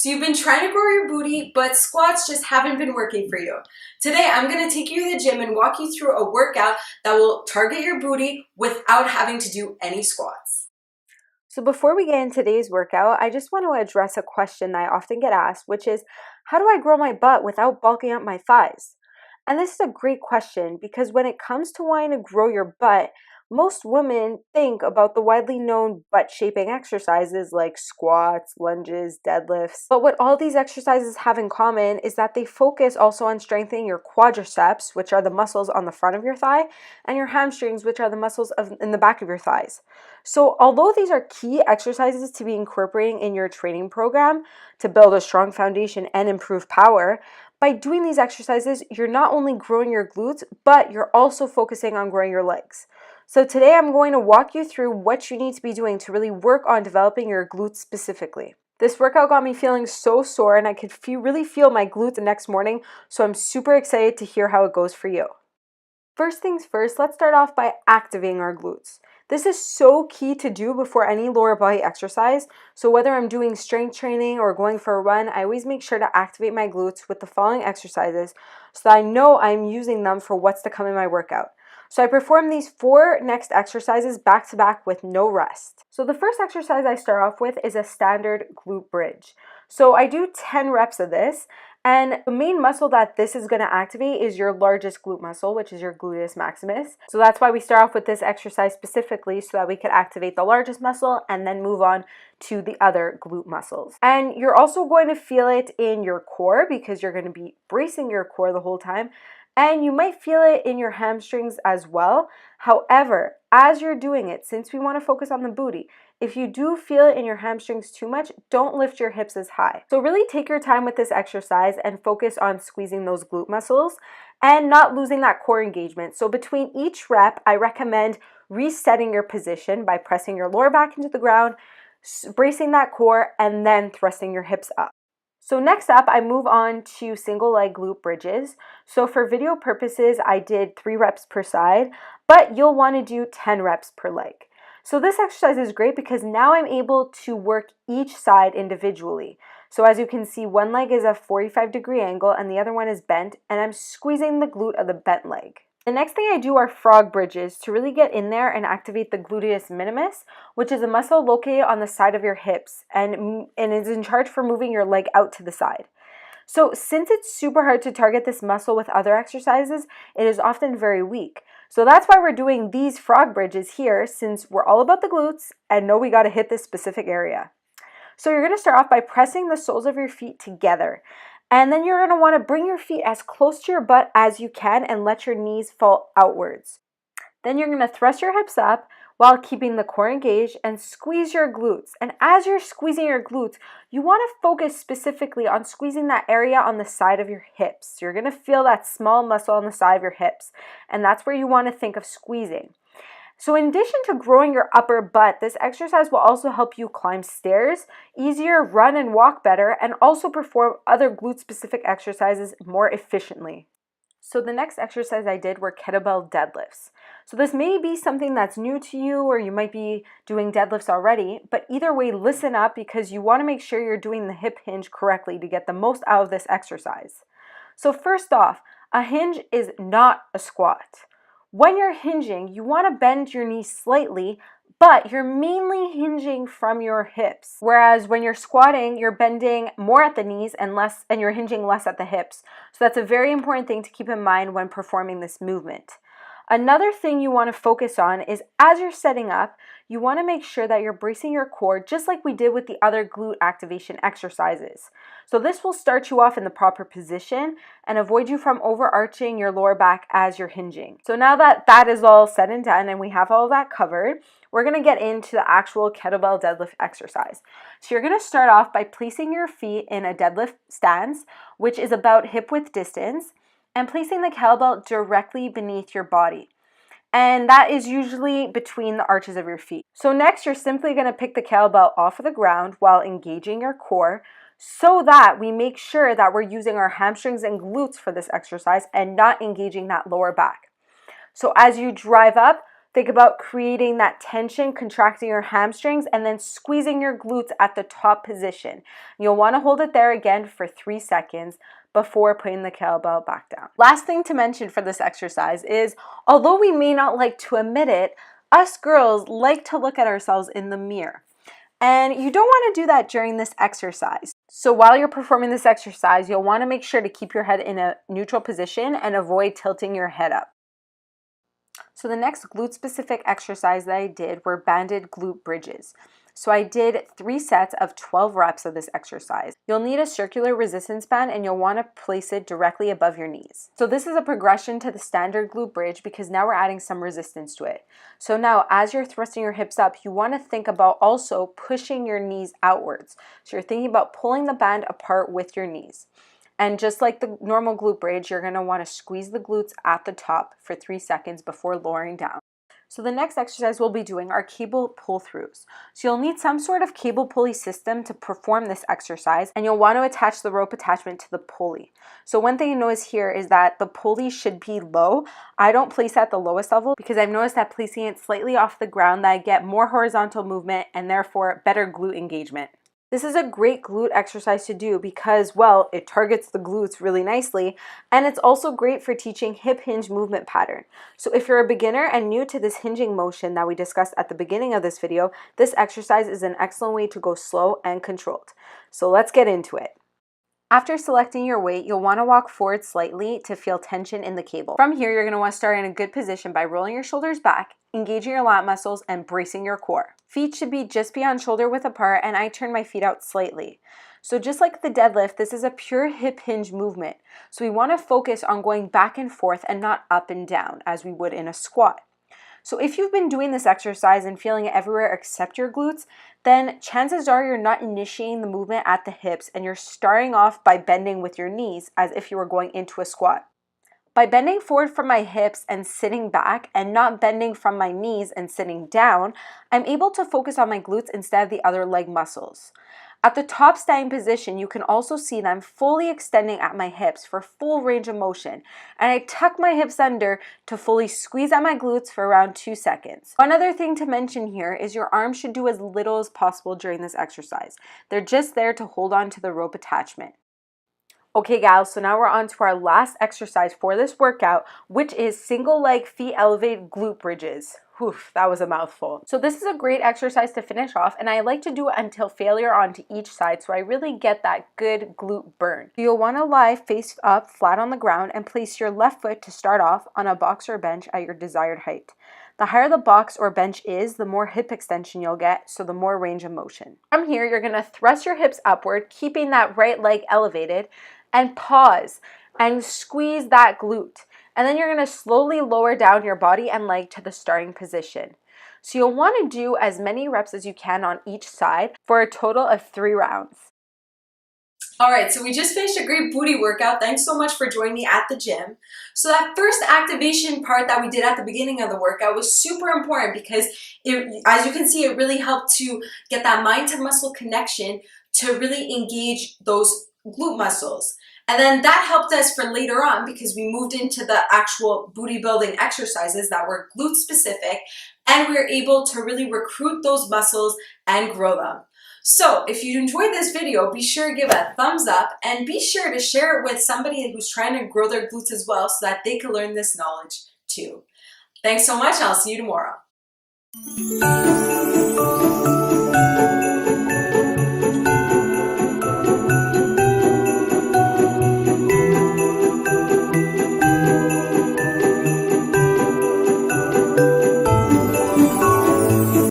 So you've been trying to grow your booty, but squats just haven't been working for you. Today, I'm gonna take you to the gym and walk you through a workout that will target your booty without having to do any squats. So before we get into today's workout, I just want to address a question that I often get asked, which is, how do I grow my butt without bulking up my thighs? And this is a great question because when it comes to wanting to grow your butt, most women think about the widely known butt shaping exercises like squats, lunges, deadlifts. But what all these exercises have in common is that they focus also on strengthening your quadriceps, which are the muscles on the front of your thigh, and your hamstrings, which are the muscles in the back of your thighs. So although these are key exercises to be incorporating in your training program to build a strong foundation and improve power, by doing these exercises, you're not only growing your glutes, but you're also focusing on growing your legs. So today I'm going to walk you through what you need to be doing to really work on developing your glutes specifically. This workout got me feeling so sore and I could really feel my glutes the next morning, so I'm super excited to hear how it goes for you. First things first, let's start off by activating our glutes. This is so key to do before any lower body exercise. So whether I'm doing strength training or going for a run, I always make sure to activate my glutes with the following exercises so that I know I'm using them for what's to come in my workout. So I perform these 4 next exercises back to back with no rest. So the first exercise I start off with is a standard glute bridge. So I do 10 reps of this. And the main muscle that this is going to activate is your largest glute muscle, which is your gluteus maximus. So that's why we start off with this exercise specifically so that we could activate the largest muscle and then move on to the other glute muscles. And you're also going to feel it in your core because you're going to be bracing your core the whole time. And you might feel it in your hamstrings as well. However, as you're doing it, since we want to focus on the booty, if you do feel it in your hamstrings too much, don't lift your hips as high. So really take your time with this exercise and focus on squeezing those glute muscles and not losing that core engagement. So between each rep, I recommend resetting your position by pressing your lower back into the ground, bracing that core, and then thrusting your hips up. So next up, I move on to single leg glute bridges. So for video purposes, I did 3 reps per side, but you'll want to do 10 reps per leg. So this exercise is great because now I'm able to work each side individually. So as you can see, one leg is a 45-degree angle and the other one is bent, and I'm squeezing the glute of the bent leg. The next thing I do are frog bridges to really get in there and activate the gluteus minimus, which is a muscle located on the side of your hips and is in charge for moving your leg out to the side. So since it's super hard to target this muscle with other exercises, it is often very weak. So that's why we're doing these frog bridges here, since we're all about the glutes and know we got to hit this specific area. So you're going to start off by pressing the soles of your feet together. And then you're going to want to bring your feet as close to your butt as you can and let your knees fall outwards. Then you're going to thrust your hips up while keeping the core engaged and squeeze your glutes. And as you're squeezing your glutes, you want to focus specifically on squeezing that area on the side of your hips. You're going to feel that small muscle on the side of your hips, and that's where you want to think of squeezing. So in addition to growing your upper butt, this exercise will also help you climb stairs easier, run and walk better, and also perform other glute-specific exercises more efficiently. So the next exercise I did were kettlebell deadlifts. So this may be something that's new to you, or you might be doing deadlifts already, but either way, listen up because you want to make sure you're doing the hip hinge correctly to get the most out of this exercise. So first off, a hinge is not a squat. When you're hinging, you want to bend your knees slightly, but you're mainly hinging from your hips. Whereas when you're squatting, you're bending more at the knees and you're hinging less at the hips. So that's a very important thing to keep in mind when performing this movement. Another thing you want to focus on is as you're setting up, you want to make sure that you're bracing your core just like we did with the other glute activation exercises. So this will start you off in the proper position and avoid you from overarching your lower back as you're hinging. So now that that is all said and done and we have all that covered, we're going to get into the actual kettlebell deadlift exercise. So you're going to start off by placing your feet in a deadlift stance, which is about hip width distance, and placing the kettlebell directly beneath your body. And that is usually between the arches of your feet. So next, you're simply going to pick the kettlebell off of the ground while engaging your core so that we make sure that we're using our hamstrings and glutes for this exercise and not engaging that lower back. So as you drive up, Think about creating that tension, contracting your hamstrings, and then squeezing your glutes at the top position. You'll want to hold it there again for 3 seconds before putting the kettlebell back down. Last thing to mention for this exercise is, although we may not like to admit it, us girls like to look at ourselves in the mirror. And you don't want to do that during this exercise. So while you're performing this exercise, you'll want to make sure to keep your head in a neutral position and avoid tilting your head up. So the next glute specific exercise that I did were banded glute bridges. So I did 3 sets of 12 reps of this exercise. You'll need a circular resistance band and you'll want to place it directly above your knees. So this is a progression to the standard glute bridge because now we're adding some resistance to it. So now as you're thrusting your hips up, you want to think about also pushing your knees outwards. So you're thinking about pulling the band apart with your knees. And just like the normal glute bridge, you're going to want to squeeze the glutes at the top for 3 seconds before lowering down. So the next exercise we'll be doing are cable pull-throughs. So you'll need some sort of cable pulley system to perform this exercise, and you'll want to attach the rope attachment to the pulley. So one thing to notice here is that the pulley should be low. I don't place at the lowest level because I've noticed that placing it slightly off the ground that I get more horizontal movement and therefore better glute engagement. This is a great glute exercise to do because, well, it targets the glutes really nicely, and it's also great for teaching hip hinge movement pattern. So if you're a beginner and new to this hinging motion that we discussed at the beginning of this video, this exercise is an excellent way to go slow and controlled. So let's get into it. After selecting your weight, you'll want to walk forward slightly to feel tension in the cable. From here, you're going to want to start in a good position by rolling your shoulders back, engaging your lat muscles, and bracing your core. Feet should be just beyond shoulder width apart, and I turn my feet out slightly. So just like the deadlift, this is a pure hip hinge movement. So we want to focus on going back and forth and not up and down as we would in a squat. So if you've been doing this exercise and feeling it everywhere except your glutes, then chances are you're not initiating the movement at the hips and you're starting off by bending with your knees as if you were going into a squat. By bending forward from my hips and sitting back and not bending from my knees and sitting down, I'm able to focus on my glutes instead of the other leg muscles. At the top standing position, you can also see that I'm fully extending at my hips for full range of motion, and I tuck my hips under to fully squeeze at my glutes for around 2 seconds. One other thing to mention here is your arms should do as little as possible during this exercise. They're just there to hold on to the rope attachment. Okay gals, so now we're on to our last exercise for this workout, which is single leg feet elevated glute bridges. Whew, that was a mouthful. So this is a great exercise to finish off, and I like to do it until failure onto each side so I really get that good glute burn. You'll want to lie face up flat on the ground and place your left foot to start off on a box or bench at your desired height. The higher the box or bench is, the more hip extension you'll get, so the more range of motion. From here, you're going to thrust your hips upward, keeping that right leg elevated, and pause and squeeze that glute. And then you're going to slowly lower down your body and leg to the starting position. So you'll want to do as many reps as you can on each side for a total of 3 rounds. All right, so we just finished a great booty workout. Thanks so much for joining me at the gym. So that first activation part that we did at the beginning of the workout was super important because as you can see, it really helped to get that mind to muscle connection to really engage those glute muscles. And then that helped us for later on because we moved into the actual booty building exercises that were glute specific, and we were able to really recruit those muscles and grow them. So if you enjoyed this video, be sure to give it a thumbs up and be sure to share it with somebody who's trying to grow their glutes as well so that they can learn this knowledge too. Thanks so much. I'll see you tomorrow.